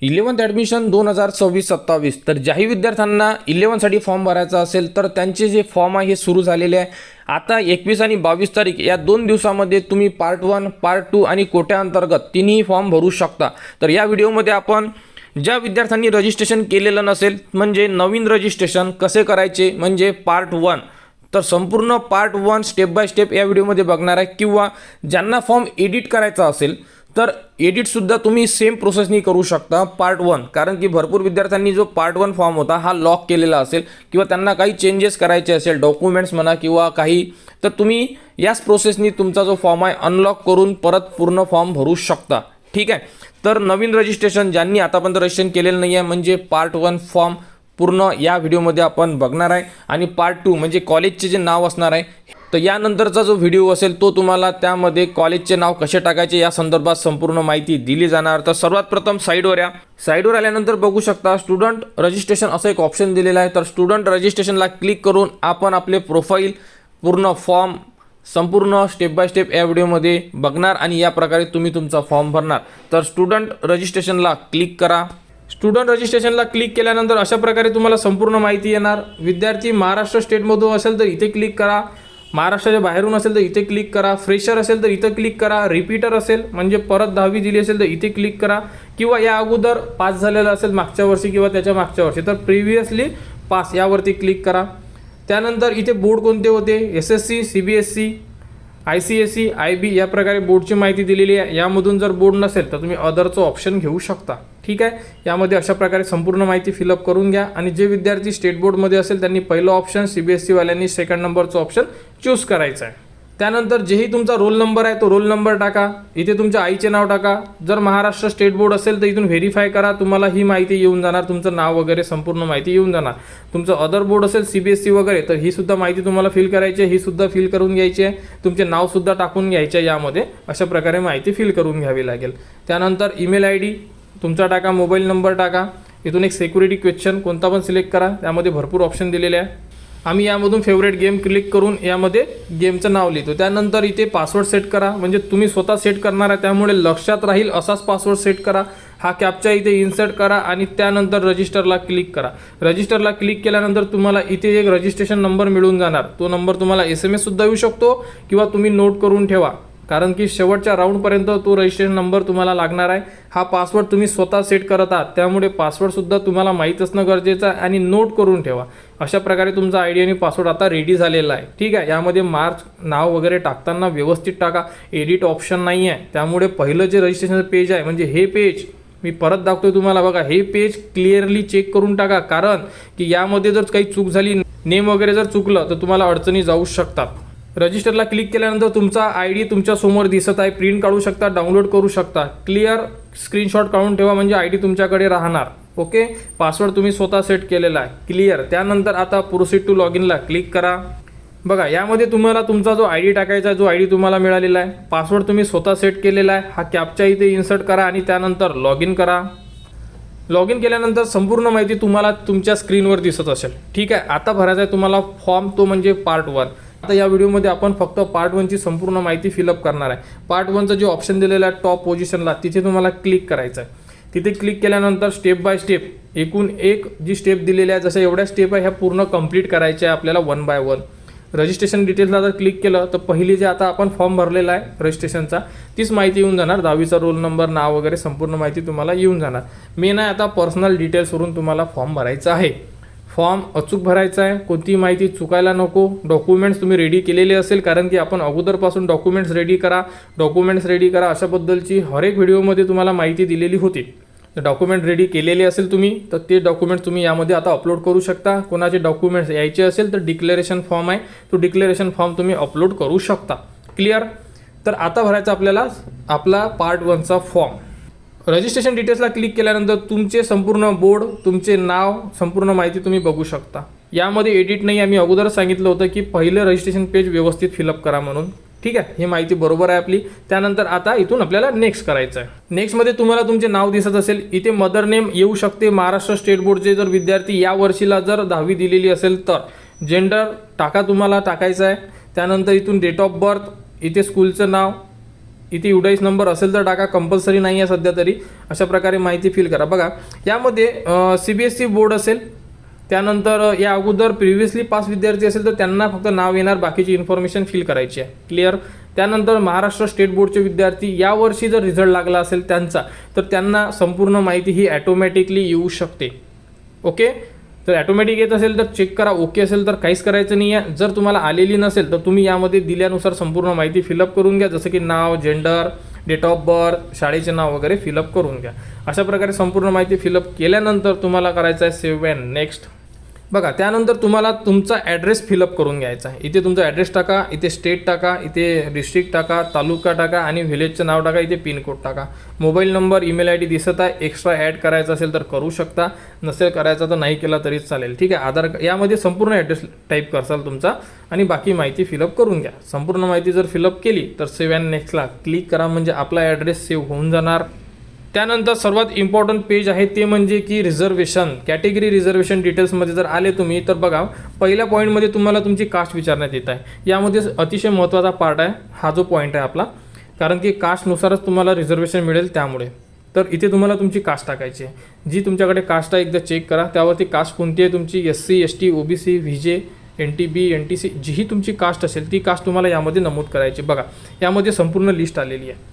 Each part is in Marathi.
11th admission 2026-27. तर ज्याही विद्यार्थ्यांना 11साठी फॉर्म भरायचा असेल तर त्यांचे जे फॉर्म आहे हे सुरू झालेले आहे. आता 21 आणि 22 तारीख या 2 दिवसामध्ये तुम्ही पार्ट 1, पार्ट 2 आणि कोट्याअंतर्गत तिन्ही फॉर्म भरू शकता. तर या व्हिडिओमध्ये आपण ज्या विद्यार्थ्यांनी रजिस्ट्रेशन केलेलं नसेल म्हणजे नवीन रजिस्ट्रेशन कसे करायचे म्हणजे पार्ट 1, तर संपूर्ण पार्ट 1 स्टेप बाय स्टेप या व्हिडिओमध्ये बघणार आहे. किंवा ज्यांना फॉर्म एडिट करायचा असेल तर एडिटसुद्धा तुम्ही सेम प्रोसेसनी करू शकता पार्ट 1. कारण की भरपूर विद्यार्थ्यांनी जो पार्ट 1 फॉर्म होता हा लॉक केलेला असेल किंवा त्यांना काही चेंजेस करायचे असेल डॉक्युमेंट्स म्हणा किंवा काही, तर तुम्ही याच प्रोसेसनी तुमचा जो फॉर्म आहे अनलॉक करून परत पूर्ण फॉर्म भरू शकता. ठीक आहे. तर नवीन रजिस्ट्रेशन ज्यांनी आतापर्यंत रजिस्ट्रेशन केलेलं नाही आहे म्हणजे पार्ट 1 फॉर्म पूर्ण या व्हिडिओमध्ये आपण बघणार आहे. आणि पार्ट 2 म्हणजे कॉलेजचे जे नाव असणार आहे, तर यानंतरचा जो व्हिडिओ असेल तो तुम्हाला त्यामध्ये कॉलेजचे नाव कसे टाकायचे या संदर्भात संपूर्ण माहिती दिली जाणार. तर सर्वात प्रथम साईडवर आल्यानंतर बघू शकता स्टुडंट रजिस्ट्रेशन असं एक ऑप्शन दिलेलं आहे. तर स्टुडंट रजिस्ट्रेशनला क्लिक करून आपण आपले प्रोफाईल पूर्ण फॉर्म संपूर्ण स्टेप बाय स्टेप या व्हिडिओमध्ये बघणार आणि या प्रकारे तुम्ही तुमचा फॉर्म भरणार. तर स्टुडंट रजिस्ट्रेशनला क्लिक करा. स्टुडंट रजिस्ट्रेशनला क्लिक केल्यानंतर अशा प्रकारे तुम्हाला संपूर्ण माहिती येणार. विद्यार्थी महाराष्ट्र स्टेटमधून असेल तर इथे क्लिक करा, महाराष्ट्राच्या बाहेरून असेल तर इथे क्लिक करा, फ्रेशर असेल तर इथं क्लिक करा, रिपीटर असेल म्हणजे परत 10वी दिली असेल तर इथे क्लिक करा, किंवा या अगोदर पास झालेलं असेल मागच्या वर्षी किंवा त्याच्या मागच्या वर्षी तर प्रिव्हियसली पास यावरती क्लिक करा. त्यानंतर इथे बोर्ड कोणते होते, SSC, CBSE, ICSE, IB या प्रकारे बोर्डची माहिती दिलेली आहे. यामधून जर बोर्ड नसेल तर तुम्ही अदरचं ऑप्शन घेऊ शकता. ठीक आहे. यामध्ये अशा प्रकारे संपूर्ण माहिती फिलअप करून घ्या. आणि जे विद्यार्थी स्टेट बोर्डमध्ये असेल त्यांनी पहिलं ऑप्शन, CBSE वाल्यांनी सेकंड नंबरचं ऑप्शन चूज करायचं आहे. त्यानंतर जेही तुमचा रोल नंबर आहे तो रोल नंबर टाका. इथे तुमच्या आईचे नाव टाका. जर महाराष्ट्र स्टेट बोर्ड असेल तर इथून व्हेरीफाय करा, तुम्हाला ही माहिती येऊन जाणार, तुमचं नाव वगैरे संपूर्ण माहिती येऊन जाणार. तुमचं अदर बोर्ड असेल CBSE वगैरे तर ही सुद्धा माहिती तुम्हाला फिल करायची आहे, ही सुद्धा फिल करून घ्यायची आहे. तुमचे नावसुद्धा टाकून घ्यायचे आहे यामध्ये. अशा प्रकारे माहिती फिल करून घ्यावी लागेल. त्यानंतर ईमेल ID तुमचा टाका, मोबाईल नंबर टाका. इथून एक सिक्युरिटी क्वेश्चन कोणता पण सिलेक्ट करा, त्यामध्ये भरपूर ऑप्शन दिलेले आहे. आम्ही यामधून फेवरेट गेम क्लिक करून यामध्ये गेमचं नाव लिहितो. त्यानंतर इथे पासवर्ड सेट करा, म्हणजे तुम्ही स्वतः सेट करणार आहे त्यामुळे लक्षात राहील असाच पासवर्ड सेट करा. हा कॅप्चा इथे इन्सर्ट करा आणि त्यानंतर रजिस्टरला क्लिक करा. रजिस्टरला क्लिक केल्यानंतर तुम्हाला इथे एक रजिस्ट्रेशन नंबर मिळून जाणार. तो नंबर तुम्हाला SMS सुद्धा येऊ शकतो किंवा तुम्ही नोट करून ठेवा, कारण की शेवटच्या राऊंडपर्यंत तो रजिस्ट्रेशन नंबर तुम्हाला लागणार आहे. हा पासवर्ड तुम्ही स्वतः सेट करत आहात त्यामुळे पासवर्डसुद्धा तुम्हाला माहीत असणं गरजेचं आहे आणि नोट करून ठेवा. अशा प्रकारे तुमचा ID आणि पासवर्ड आता रेडी झालेला आहे. ठीक आहे. यामध्ये मार्क्स नाव वगैरे टाकताना व्यवस्थित टाका, एडिट ऑप्शन नाही आहे. त्यामुळे पहिलं जे रजिस्ट्रेशनचं पेज आहे म्हणजे हे पेज मी परत दाखवतोय तुम्हाला, बघा हे पेज क्लिअरली चेक करून टाका. कारण की यामध्ये जर काही चूक झाली, नेम वगैरे जर चुकलं तर तुम्हाला अडचणी जाऊ शकतात. रजिस्टरला क्लिक केल्यानंतर तुमचा ID तुमच्या समोर दिसत आहे, प्रिंट काढू शकता, डाउनलोड करू शकता. क्लिअर स्क्रीनशॉट काढून ठेवा म्हणजे ID तुमच्याकडे राहणार. ओके. पासवर्ड तुम्ही स्वतः सेट केलेला आहे. क्लिअर. त्यानंतर आता प्रोसीड टू लॉग इनला क्लिक करा. बघा यामध्ये तुम्हाला तुमचा जो ID टाकायचा आहे, जो ID तुम्हाला मिळालेला आहे, पासवर्ड तुम्ही स्वतः सेट केलेला आहे, हा कॅप्चा इथे इन्सर्ट करा आणि त्यानंतर लॉग इन करा. लॉग इन केल्यानंतर संपूर्ण माहिती तुम्हाला तुमच्या स्क्रीनवर दिसत असेल. ठीक आहे. आता भरायचा आहे तुम्हाला फॉर्म, तो म्हणजे पार्ट 1. आता या व्हिडिओमध्ये आपण फक्त पार्ट 1ची संपूर्ण माहिती फिलअप करणार आहे. पार्ट 1चा जो ऑप्शन दिलेला आहे टॉप पोझिशनला तिथे तुम्हाला क्लिक करायचं आहे. तिथे क्लिक केल्यानंतर स्टेप बाय स्टेप एकूण एक जी स्टेप दिलेली आहे, जसं एवढ्या स्टेप आहे ह्या पूर्ण कंप्लीट करायच्या आहे आपल्याला 1 बाय 1. रजिस्ट्रेशन डिटेल्सला जर क्लिक केलं तर पहिली जे आता आपण फॉर्म भरलेला आहे रजिस्ट्रेशनचा तीच माहिती येऊन जाणार. 10वीचा रोल नंबर, नाव वगैरे संपूर्ण माहिती तुम्हाला येऊन जाणार. मेन आहे आता पर्सनल डिटेल्सवरून तुम्हाला फॉर्म भरायचा आहे. फॉर्म अचूक भरायचा आहे, कोणतीही माहिती चुकायला नको. डॉक्युमेंट्स तुम्ही रेडी केलेले असेल, कारण की आपण अगोदरपासून डॉक्युमेंट्स रेडी करा अशाबद्दलची हर एक व्हिडिओमध्ये तुम्हाला माहिती दिलेली होती. तर डॉक्युमेंट रेडी केलेले असेल तुम्ही तर ते डॉक्युमेंट्स तुम्ही यामध्ये आता अपलोड करू शकता. कोणाचे डॉक्युमेंट्स यायचे असेल तर डिक्लेरेशन फॉर्म आहे, तो डिक्लेरेशन फॉर्म तुम्ही अपलोड करू शकता. क्लिअर. तर आता भरायचा आपल्याला आपला पार्ट 1चा फॉर्म. रजिस्ट्रेशन डिटेल्सला क्लिक केल्यानंतर तुमचे संपूर्ण बोर्ड, तुमचे नाव, संपूर्ण माहिती तुम्ही बघू शकता. यामध्ये एडिट नाही आहे, मी अगोदरच सांगितलं होतं की पहिलं रजिस्ट्रेशन पेज व्यवस्थित फिलअप करा म्हणून. ठीक आहे. ही माहिती बरोबर आहे आपली. त्यानंतर आता इथून आपल्याला नेक्स्ट करायचं आहे. नेक्स्टमध्ये तुम्हाला तुमचे नाव दिसत असेल, इथे मदर नेम येऊ शकते. महाराष्ट्र स्टेट बोर्डचे जर विद्यार्थी या वर्षीला जर 10वी दिलेली असेल तर जेंडर तुम्हाला टाकायचं आहे. त्यानंतर इथून डेट ऑफ बर्थ, इथे स्कूलचं नाव, इथे युडाईस नंबर असेल तर टाका, कंपल्सरी नाही आहे सध्या तरी. अशा प्रकारे माहिती फिल करा. बघा यामध्ये CBSE बोर्ड असेल, त्यानंतर या अगोदर प्रिव्हियसली पास विद्यार्थी असेल तर त्यांना फक्त नाव येणार, बाकीची इन्फॉर्मेशन फिल करायची आहे. क्लिअर. त्यानंतर महाराष्ट्र स्टेट बोर्डचे विद्यार्थी यावर्षी जर रिझल्ट लागला असेल त्यांचा, तर त्यांना संपूर्ण माहिती ही ॲटोमॅटिकली येऊ शकते. ओके. तर ॲटोमॅटिक येत असेल तर चेक करा, ओके असेल तर काहीच करायचं नाही आहे. जर तुम्हाला आलेली नसेल तर तुम्ही यामध्ये दिल्यानुसार संपूर्ण माहिती फिलअप करून घ्या, जसं की नाव, जेंडर, डेट ऑफ बर्थ, शाळेचे नाव वगैरे फिलअप करून घ्या. अशा प्रकारे संपूर्ण माहिती फिलअप केल्यानंतर तुम्हाला करायचं आहे सेव्ह अँड नेक्स्ट. बघा त्यानंतर तुम्हाला तुमचा ॲड्रेस फिलअप करून घ्यायचा आहे. इथे तुमचा ॲड्रेस टाका, इथे स्टेट टाका, इथे डिस्ट्रिक्ट टाका, तालुका टाका आणि व्हिलेजचं नाव टाका, इथे पिनकोड टाका. मोबाईल नंबर, ईमेल ID दिसत आहे. एक्स्ट्रा ॲड करायचा असेल तर करू शकता, नसेल करायचा तर नाही केला तरी चालेल. ठीक आहे. आधार यामध्ये संपूर्ण ॲड्रेस टाईप करसाल तुमचा आणि बाकी माहिती फिलअप करून घ्या. संपूर्ण माहिती जर फिलअप केली तर सेव्ह अँड नेक्स्टला क्लिक करा, म्हणजे आपला ॲड्रेस सेव्ह होऊन जाणार. त्यानंतर सर्वात इम्पॉर्टंट पेज आहे ते म्हणजे की रिझर्वेशन, कॅटेगरी रिझर्वेशन डिटेल्समध्ये जर आले तुम्ही तर बघा पहिल्या पॉईंटमध्ये तुम्हाला तुमची कास्ट विचारण्यात येत आहे. यामध्ये अतिशय महत्त्वाचा पार्ट आहे हा जो पॉईंट आहे आपला, कारण की कास्टनुसारच तुम्हाला रिझर्वेशन मिळेल त्यामुळे. तर इथे तुम्हाला तुमची कास्ट टाकायची आहे. जी तुमच्याकडे कास्ट आहे एकदा चेक करा, त्यावरती कास्ट कोणती आहे तुमची, SC ST OBC VJ NTB NTC जीही तुमची कास्ट असेल ती कास्ट तुम्हाला यामध्ये नमूद करायची. बघा यामध्ये संपूर्ण लिस्ट आलेली आहे.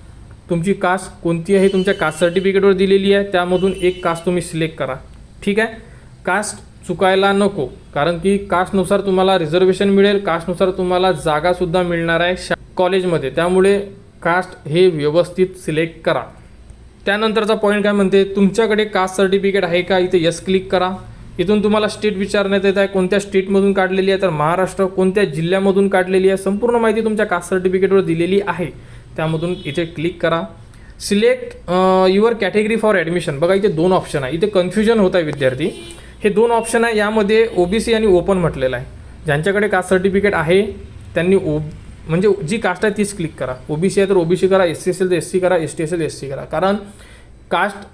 तुमची कास्ट कोणती आहे तुमच्या कास्ट सर्टिफिकेटवर दिलेली आहे, त्यामधून एक कास्ट तुम्ही सिलेक्ट करा. ठीक आहे. कास्ट चुकायला नको, कारण की कास्टनुसार तुम्हाला रिझर्वेशन मिळेल, कास्टनुसार तुम्हाला जागासुद्धा मिळणार आहे कॉलेजमध्ये, त्यामुळे कास्ट हे व्यवस्थित सिलेक्ट करा. त्यानंतरचा पॉईंट काय म्हणते, तुमच्याकडे कास्ट सर्टिफिकेट आहे का, इथे यस क्लिक करा. इथून तुम्हाला स्टेट विचारण्यात येत आहे, कोणत्या स्टेटमधून काढलेली आहे, तर महाराष्ट्र. कोणत्या जिल्ह्यामधून काढलेली आहे, संपूर्ण माहिती तुमच्या कास्ट सर्टिफिकेटवर दिलेली आहे, त्यामधून इथे क्लिक करा. Select your category for admission. बघा इथे 2 ऑप्शन आहे, इथे कन्फ्युजन होत आहे विद्यार्थी. हे 2 ऑप्शन आहे, यामध्ये OBC आणि ओपन म्हटलेलं आहे. ज्यांच्याकडे कास्ट सर्टिफिकेट आहे त्यांनी म्हणजे जी कास्ट आहे तीच क्लिक करा. OBC आहे तर OBC करा, SC असेल तर SC करा, ST असेल तर SC करा. कारण कास्ट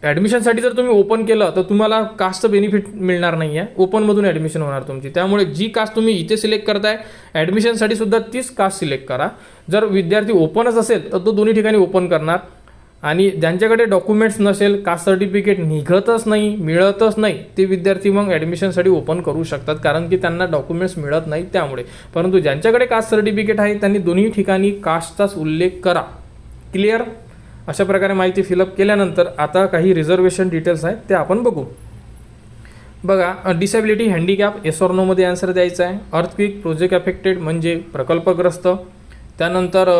ॲडमिशनसाठी जर तुम्ही ओपन केलं तर तुम्हाला कास्टचं बेनिफिट मिळणार नाही आहे, ओपनमधून ॲडमिशन होणार तुमची. त्यामुळे जी कास्ट तुम्ही इथे सिलेक्ट करताय ॲडमिशनसाठी सुद्धा तीच कास्ट सिलेक्ट करा. जर विद्यार्थी ओपनच असेल तर तो दोन्ही ठिकाणी ओपन करणार, आणि ज्यांच्याकडे डॉक्युमेंट्स नसेल, कास्ट सर्टिफिकेट निघतच नाही, मिळतच नाही, ते विद्यार्थी मग ॲडमिशनसाठी ओपन करू शकतात, कारण की त्यांना डॉक्युमेंट्स मिळत नाही त्यामुळे. परंतु ज्यांच्याकडे कास्ट सर्टिफिकेट आहे त्यांनी दोन्ही ठिकाणी कास्टचाच उल्लेख करा. क्लिअर. अशा प्रकारे माहिती फिलअप केल्यानंतर आता काही रिझर्वेशन डिटेल्स आहेत ते आपण बघू. बघा डिसेबिलिटी, हँडिकॅप, येस ऑर नोमध्ये आन्सर द्यायचा आहे. अर्थक्विक, प्रोजेक्ट अफेक्टेड म्हणजे प्रकल्पग्रस्त. त्यानंतर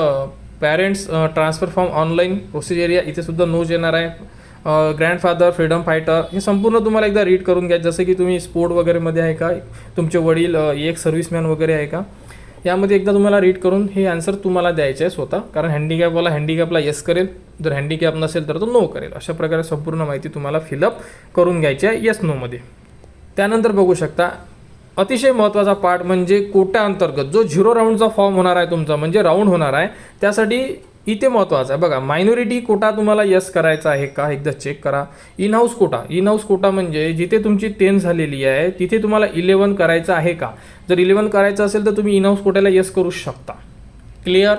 parents transfer form online procedure area, इथे सुद्धा नोज येणार आहे. ग्रँडफादर, फ्रीडम फायटर, हे संपूर्ण तुम्हाला एकदा रीड करून घ्या. जसं की तुम्ही स्पोर्ट वगैरेमध्ये आहे का, तुमचे वडील एक सर्व्हिसमॅन वगैरे आहे का, यामध्ये एकदा तुम्हाला रीड करून हे आन्सर तुम्हाला द्यायचे आहे स्वतः. कारण हँडिकॅपवाला हँडिकॅपला येस करेल, जर हँडिकॅप नसेल तर तो नो करेल. अशा प्रकारे संपूर्ण माहिती तुम्हाला फिलअप करून घ्यायची आहे येस नोमध्ये. त्यानंतर बघू शकता अतिशय महत्त्वाचा पार्ट म्हणजे कोटा अंतर्गत जो 0 राऊंडचा फॉर्म होणार आहे तुमचा, म्हणजे राऊंड होणार आहे, त्यासाठी इथे महत्त्वाचं आहे. बघा मायनॉरिटी कोटा तुम्हाला यस करायचा आहे का एकदा चेक करा. In house quota, in house quota म्हणजे जिथे तुमची 10 झालेली आहे तिथे तुम्हाला 11 करायचं आहे का. जर 11 करायचं असेल तर तुम्ही इन हाऊस कोट्याला यस करू शकता. क्लिअर.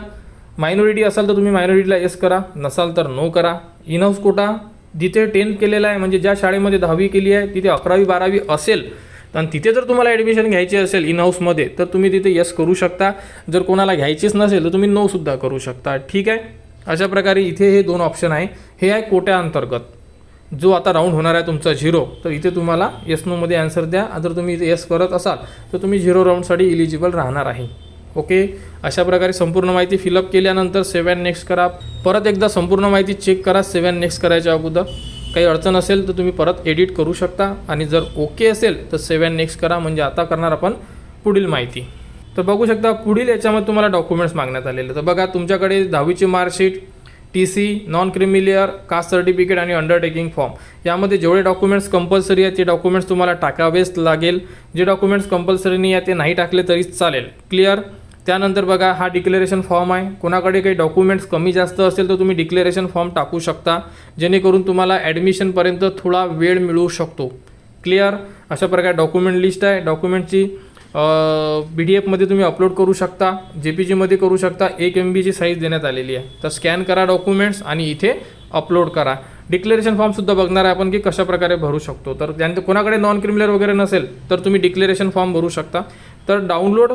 मायनॉरिटी असाल तर तुम्ही मायनॉरिटीला यस करा, नसाल तर नो करा. इन हाऊस कोटा जिथे 10 केलेला आहे, म्हणजे ज्या शाळेमध्ये 10वी केली आहे तिथे 11वी 12वी असेल आणि तिथे जर तुम्हाला ॲडमिशन घ्यायची असेल इन हाऊसमध्ये तर तुम्ही तिथे यस करू शकता. जर कोणाला घ्यायचीच नसेल तर तुम्ही नो सुद्धा करू शकता. ठीक आहे. अशा प्रकारे इथे हे 2 ऑप्शन आहे. हे आहे कोट्या अंतर्गत जो आता राऊंड होणार आहे तुमचा 0, तर इथे तुम्हाला येस नोमध्ये आन्सर द्या. जर तुम्ही इथे येस करत असाल तर तुम्ही 0 राऊंडसाठी इलिजिबल राहणार आहे. ओके. अशा प्रकारे संपूर्ण माहिती फिलअप केल्यानंतर सेव्ह अँड नेक्स्ट करा. परत एकदा संपूर्ण माहिती चेक करा सेव्ह अँड नेक्स्ट करायच्या अगोदर. काही अडचण असेल तर तुम्ही परत एडिट करू शकता, आणि जर ओके असेल तर सेव्ह अँड नेक्स्ट करा. म्हणजे आता करणार आपण पुढील माहिती. तर बघू शकता पुढील याच्यामध्ये तुम्हाला डॉक्युमेंट्स मागण्यात आलेले. तर बघा तुमच्याकडे 10वीची marksheet, TC, non creamy layer, caste certificate आणि अंडरटेकिंग फॉर्म, यामध्ये जेवढे डॉक्युमेंट्स कंपल्सरी आहेत ते डॉक्युमेंट्स तुम्हाला टाकावेच लागेल. जे डॉक्युमेंट्स कंपल्सरी नाही आहे ते नाही टाकले तरी चालेल. क्लिअर. त्यानंतर बघा हा डिक्लेरेशन फॉर्म आहे. कोणाकडे काही डॉक्युमेंट्स कमी जास्त असेल तर तुम्ही डिक्लेरेशन फॉर्म टाकू शकता, जेणेकरून तुम्हाला ॲडमिशनपर्यंत थोडा वेळ मिळू शकतो. क्लिअर. अशा प्रकारे डॉक्युमेंट लिस्ट आहे. डॉक्युमेंटची PDF मध्ये तुम्ही अपलोड करू शकता, JPG करू शकता. 1 MB ची साईज देण्यात आलेली आहे. तर स्कॅन करा डॉक्युमेंट्स आणि इथे अपलोड करा. डिक्लेरेशन फॉर्मसुद्धा बघणार आहे आपण की कशा प्रकारे भरू शकतो. तर त्यानंतर कोणाकडे नॉन क्रिमिनल वगैरे नसेल तर तुम्ही डिक्लेरेशन फॉर्म भरू शकता. तर डाउनलोड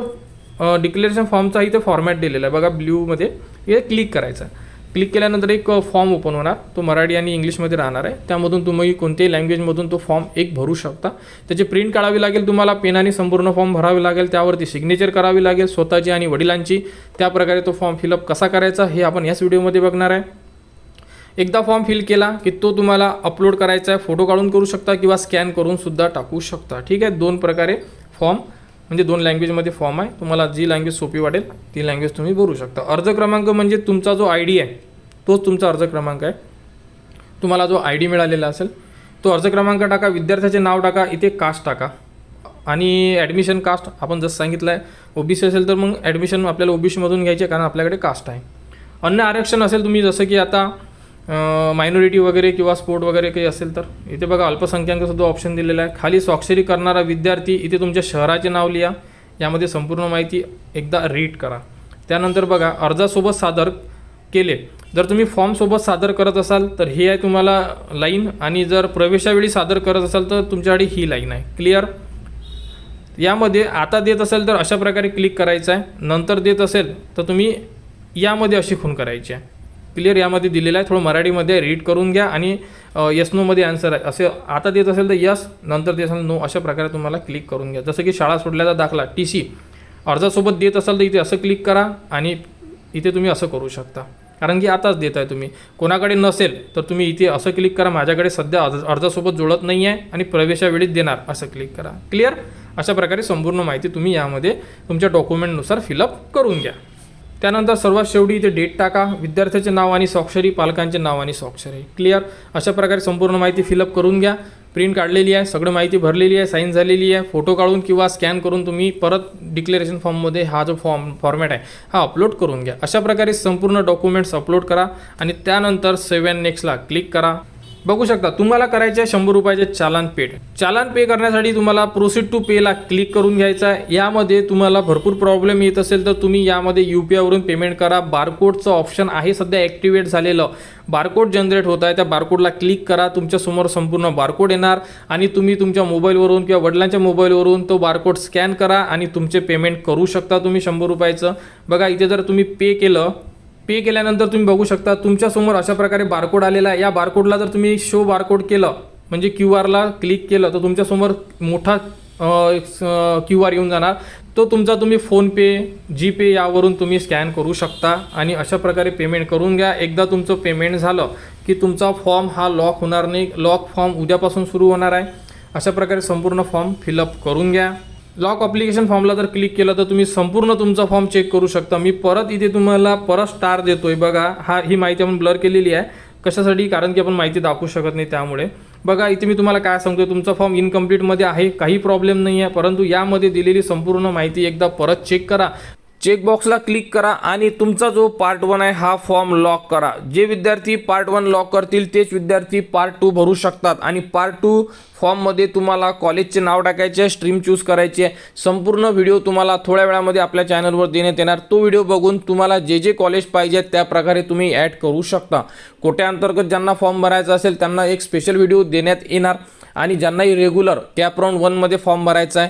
डिक्लेरेशन फॉर्मचा इथे फॉर्मॅट दिलेला आहे बघा, ब्ल्यूमध्ये हे क्लिक करायचं आहे. क्लिक केल्यानंतर एक फॉर्म ओपन होणार, तो मराठी आणि इंग्लिशमध्ये राहणार आहे. त्यामधून तुम्ही कोणत्याही लँग्वेजमधून तो फॉर्म एक भरू शकता. त्याची प्रिंट काढावी लागेल तुम्हाला, पेनाने संपूर्ण फॉर्म भरावे लागेल, त्यावरती सिग्नेचर करावी लागेल स्वतःची आणि वडिलांची. त्या प्रकारे तो फॉर्म फिलअप कसा करायचा हे आपण याच व्हिडिओमध्ये बघणार आहे. एकदा फॉर्म फिल केला की तो तुम्हाला अपलोड करायचा आहे. फोटो काढून करू शकता किंवा स्कॅन करून सुद्धा टाकू शकता. ठीक आहे, 2 प्रकारे फॉर्म म्हणजे 2 लँग्वेजमध्ये फॉर्म आहे. तुम्हाला जी लँग्वेज सोपी वाटेल ती लँग्वेज तुम्ही भरू शकता. अर्ज क्रमांक म्हणजे तुमचा जो ID आहे तोच तुमचा अर्ज क्रमांक आहे. तुम्हाला जो ID मिळालेला असेल तो अर्ज क्रमांक टाका, विद्यार्थ्याचे नाव टाका, इथे कास्ट टाका आणि ॲडमिशन कास्ट आपण जसं सांगितलं आहे. OBC असेल तर मग ॲडमिशन आपल्याला OBCमधून घ्यायचे कारण आपल्याकडे कास्ट आहे. अन्य आरक्षण असेल तुम्ही जसं की आता मायनॉरिटी वगैरे किंवा स्पोर्ट वगैरे काही असेल तर इथे बघा अल्पसंख्याकसुद्धा ऑप्शन दिलेला आहे. खाली स्वाक्षरी करणारा विद्यार्थी, इथे तुमच्या शहराचे नाव लिहा. यामध्ये संपूर्ण माहिती एकदा रीड करा. त्यानंतर बघा अर्जासोबत सादर केले. जर तुम्ही फॉर्मसोबत सादर करत असाल तर ही आहे तुम्हाला लाईन, आणि जर प्रवेशावेळी सादर करत असाल तर तुमच्याकडे ही लाईन आहे. क्लिअर. यामध्ये आता देत असेल तर अशा प्रकारे क्लिक करायचं आहे. नंतर देत असेल तर तुम्ही यामध्ये अशी खून करायची आहे. क्लिअर. यामध्ये दिलेलं आहे, थोडं मराठीमध्ये रीड करून घ्या आणि यस नोमध्ये आन्सर आहे असे. आता देत असेल तर यस, नंतर देत असेल नो, अशा प्रकारे तुम्हाला क्लिक करून घ्या. जसं की शाळा सोडल्याचा दाखला TC अर्जासोबत देत असाल तर इथे असं क्लिक करा आणि इथे तुम्ही असं करू शकता कारण की आताच देत आहे तुम्ही. कोणाकडे नसेल तर तुम्ही इथे असं क्लिक करा, माझ्याकडे सध्या अर्जासोबत जुळत नाही आहे आणि प्रवेशावेळीच देणार असं क्लिक करा. क्लिअर. अशा प्रकारे संपूर्ण माहिती तुम्ही यामध्ये तुमच्या डॉक्युमेंटनुसार फिलअप करून घ्या. त्यानंतर सर्वात शेवटी इथे डेट टाका, विद्यार्थ्याचे नाव आणि स्वाक्षरी, पालकांचे नाव आणि स्वाक्षरी. क्लिअर. अशा प्रकारे संपूर्ण माहिती फिलअप करून घ्या. प्रिंट काढलेली आहे, सगळं माहिती भरलेली आहे, साईन झालेली आहे. फोटो काढून किंवा स्कॅन करून तुम्ही परत डिक्लेरेशन फॉर्ममध्ये हा जो फॉर्मॅट आहे हा अपलोड करून घ्या. अशा प्रकारे संपूर्ण डॉक्युमेंट्स अपलोड करा आणि त्यानंतर सेव्ह अँड नेक्स्टला क्लिक करा. बघू शकता तुम्हाला करायचे आहे 100 रुपयाचे चालान पेड. चालान पे करण्यासाठी तुम्हाला प्रोसीड टू पेला क्लिक करून घ्यायचं आहे. यामध्ये तुम्हाला भरपूर प्रॉब्लेम येत असेल तर तुम्ही यामध्ये UPI वरून पेमेंट करा. बारकोडचं ऑप्शन आहे सध्या ॲक्टिवेट झालेलं, बारकोड जनरेट होत आहे. त्या बारकोडला क्लिक करा, तुमच्यासमोर संपूर्ण बारकोड येणार आणि तुम्ही तुमच्या मोबाईलवरून किंवा वडिलांच्या मोबाईलवरून तो बारकोड स्कॅन करा आणि तुमचे पेमेंट करू शकता तुम्ही 100 रुपयाचं. बघा इथे जर तुम्ही पे केल्यानंतर तुम्ही बघू शकता तुमच्यासमोर अशा प्रकारे बारकोड आलेला आहे. या बारकोडला जर तुम्ही शो बारकोड केलं म्हणजे QR क्लिक केलं तर तुमच्यासमोर मोठा QR येऊन जाणार. तो तुमचा तुम्ही फोनपे, GPay यावरून तुम्ही स्कॅन करू शकता आणि अशा प्रकारे पेमेंट करून घ्या. एकदा तुमचं पेमेंट झालं की तुमचा फॉर्म हा लॉक होणार नाही. लॉक फॉर्म उद्यापासून सुरू होणार आहे. अशा प्रकारे संपूर्ण फॉर्म फिलअप करून घ्या. लॉक ॲप्लिकेशन फॉर्मला जर क्लिक केलं तर तुम्ही संपूर्ण तुमचा फॉर्म चेक करू शकता. मी परत इथे तुम्हाला परत स्टार देतोय बघा. ही माहिती आपण ब्लर केलेली आहे. कशासाठी? कारण की आपण माहिती दाखवू शकत नाही त्यामुळे. बघा इथे मी तुम्हाला काय सांगतोय, तुमचा फॉर्म इनकम्प्लीटमध्ये आहे, काही प्रॉब्लेम नाही आहे, परंतु यामध्ये दिलेली संपूर्ण माहिती एकदा परत चेक करा. चेकबॉक्सला क्लिक करा आणि तुमचा जो पार्ट 1 आहे हा फॉर्म लॉक करा. जे विद्यार्थी पार्ट 1 लॉक करतील तेच विद्यार्थी पार्ट 2 भरू शकतात. आणि पार्ट 2 फॉर्ममध्ये तुम्हाला कॉलेजचे नाव टाकायचे आहे, स्ट्रीम चूज करायची आहे. संपूर्ण व्हिडिओ तुम्हाला थोड्या वेळामध्ये आपल्या चॅनलवर देण्यात येणार. तो व्हिडिओ बघून तुम्हाला जे कॉलेज पाहिजे त्या प्रकारे तुम्ही ॲड करू शकता. कोट्याअंतर्गत ज्यांना फॉर्म भरायचा असेल त्यांना एक स्पेशल व्हिडिओ देण्यात येणार आणि ज्यांनाही रेग्युलर कॅप राऊंड 1 मध्ये फॉर्म भरायचा आहे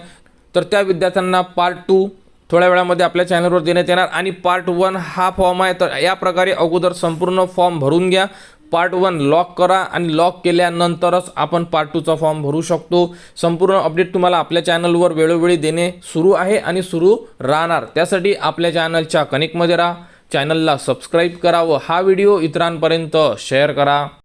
तर त्या विद्यार्थ्यांना पार्ट 2 थोड्या वेळामध्ये आपल्या चॅनलवर देण्यात येणार. आणि पार्ट 1 हा फॉर्म आहे तर या प्रकारे अगोदर संपूर्ण फॉर्म भरून घ्या. पार्ट 1 लॉक करा आणि लॉक केल्यानंतरच आपण पार्ट 2चा फॉर्म भरू शकतो. संपूर्ण अपडेट तुम्हाला आपल्या चॅनलवर वेळोवेळी देणे सुरू आहे आणि सुरू राहणार. त्यासाठी आपल्या चॅनलच्या कनेक्टमध्ये राहा, चॅनलला सबस्क्राईब करा व हा व्हिडिओ इतरांपर्यंत शेअर करा.